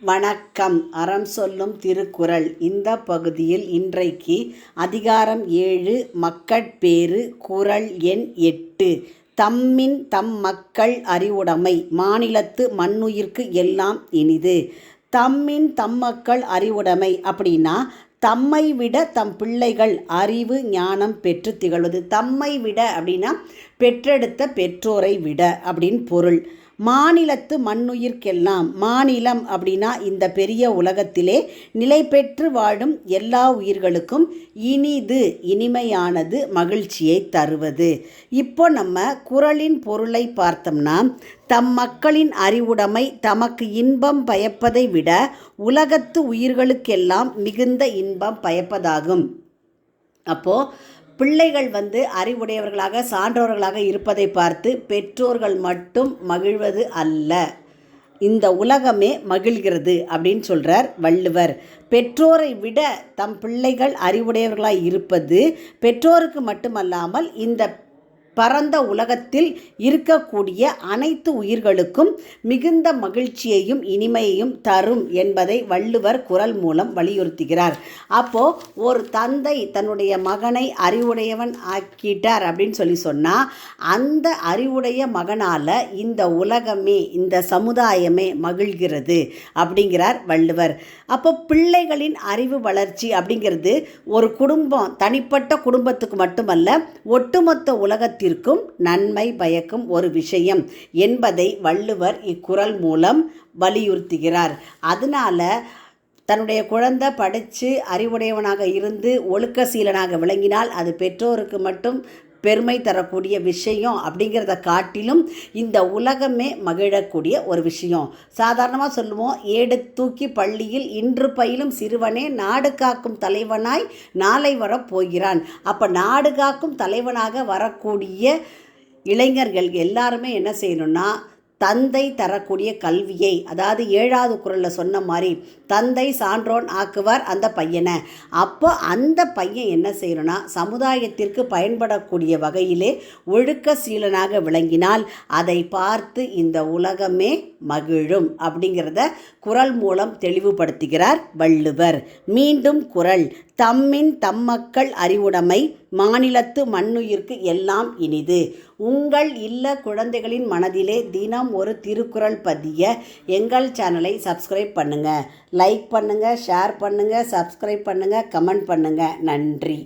வணக்கம். அறம் சொல்லும் திருக்குறள். இந்த பகுதியில் இன்றைக்கு அதிகாரம் 7 மக்கட்பேறு. குறள் எண் 8. தம்மின் தம் மக்கள் அறிவுடைமை மாநிலத்து மண்ணுயிர்க்கு எல்லாம் இனிது. தம்மின் தம் மக்கள் அறிவுடைமை அப்படின்னா தம்மை விட தம் பிள்ளைகள் அறிவு ஞானம் பெற்று திகழ்வது. தம்மை விட அப்படின்னா பெற்றெடுத்த பெற்றோரை விட அப்படின்னு பொருள். மாநிலத்து மண்ணுயிர்க்கெல்லாம். மாநிலம் அப்படின்னா இந்த பெரிய உலகத்திலே நிலை பெற்று வாழும் எல்லா உயிர்களுக்கும் இனிது, இனிமையானது, மகிழ்ச்சியை தருவது. இப்போ நம்ம குறளின் பொருளை பார்த்தோம்னா, தம் மக்களின் அறிவுடைமை தமக்கு இன்பம் பயப்பதை விட உலகத்து உயிர்களுக்கெல்லாம் மிகுந்த இன்பம் பயப்பதாகும். அப்போது பிள்ளைகள் அறிவுடையவர்களாக சான்றோர்களாக இருப்பதை பார்த்து பெற்றோர்கள் மட்டும் மகிழ்வது அல்ல, இந்த உலகமே மகிழ்கிறது அப்படின்னு சொல்கிறார் வள்ளுவர். பெற்றோரை விட தம் பிள்ளைகள் அறிவுடையவர்களாக இருப்பது பெற்றோருக்கு மட்டுமல்லாமல் இந்த பரந்த உலகத்தில் இருக்கக்கூடிய அனைத்து உயிர்களுக்கும் மிகுந்த மகிழ்ச்சியையும் இனிமையையும் தரும் என்பதை வள்ளுவர் குறள் மூலம் வலியுறுத்துகிறார். அப்போது ஒரு தந்தை தன்னுடைய மகனை அறிவுடையவன் ஆக்கிட்டார் அப்படின்னு சொன்னால் அந்த அறிவுடைய மகனால் இந்த உலகமே, இந்த சமுதாயமே மகிழ்கிறது அப்படிங்கிறார் வள்ளுவர். அப்போ பிள்ளைகளின் அறிவு வளர்ச்சி அப்படிங்கிறது ஒரு குடும்பம், தனிப்பட்ட குடும்பத்துக்கு மட்டுமல்ல, ஒட்டுமொத்த உலகத்தில் நன்மை பயக்கும் ஒரு விஷயம் என்பதை வள்ளுவர் இக்குறள் மூலம் வலியுறுத்துகிறார். அதனால தன்னுடைய குழந்தை படித்து அறிவுடையவனாக இருந்து ஒழுக்கசீலனாக விளங்கினால் அது பெற்றோருக்கு மட்டும் பெருமை தரக்கூடிய விஷயம் அப்படிங்கிறத காட்டிலும் இந்த உலகமே மகிழக்கூடிய ஒரு விஷயம். சாதாரணமாக சொல்லுவோம், ஏடு தூக்கி பள்ளியில் இன்று பயிலும் சிறுவனே நாடு காக்கும் தலைவனாய் நாளை வரப்போகிறான். அப்போ நாடு காக்கும் தலைவனாக வரக்கூடிய இளைஞர்கள் எல்லாருமே என்ன செய்யணும்னா, தந்தை தரக்கூடிய கல்வியை, அதாவது 7வது குறளில் சொன்ன மாதிரி தந்தை சான்றோன் ஆக்குவார் அந்த பையனை. அப்போ அந்த பையன் என்ன செய்யணும்னா, சமுதாயத்திற்கு பயன்படக்கூடிய வகையிலே ஒழுக்க சீலனாக விளங்கினால் அதை பார்த்து இந்த உலகமே மகிழும் அப்படிங்கிறத குறள் மூலம் தெளிவுபடுத்துகிறார் வள்ளுவர். மீண்டும் குறள். தம்மின் தம் மக்கள் அறிவுடைமை மாநிலத்து மண்ணுயிர்க்கு எல்லாம் இனிது. உங்கள் இல்ல குழந்தைகளின் மனதிலே தினம் ஒரு திருக்குறள் பதிய எங்கள் சேனலை சப்ஸ்கிரைப் பண்ணுங்கள், லைக் பண்ணுங்கள், ஷேர் பண்ணுங்கள், சப்ஸ்கிரைப் பண்ணுங்கள், கமெண்ட் பண்ணுங்கள். நன்றி.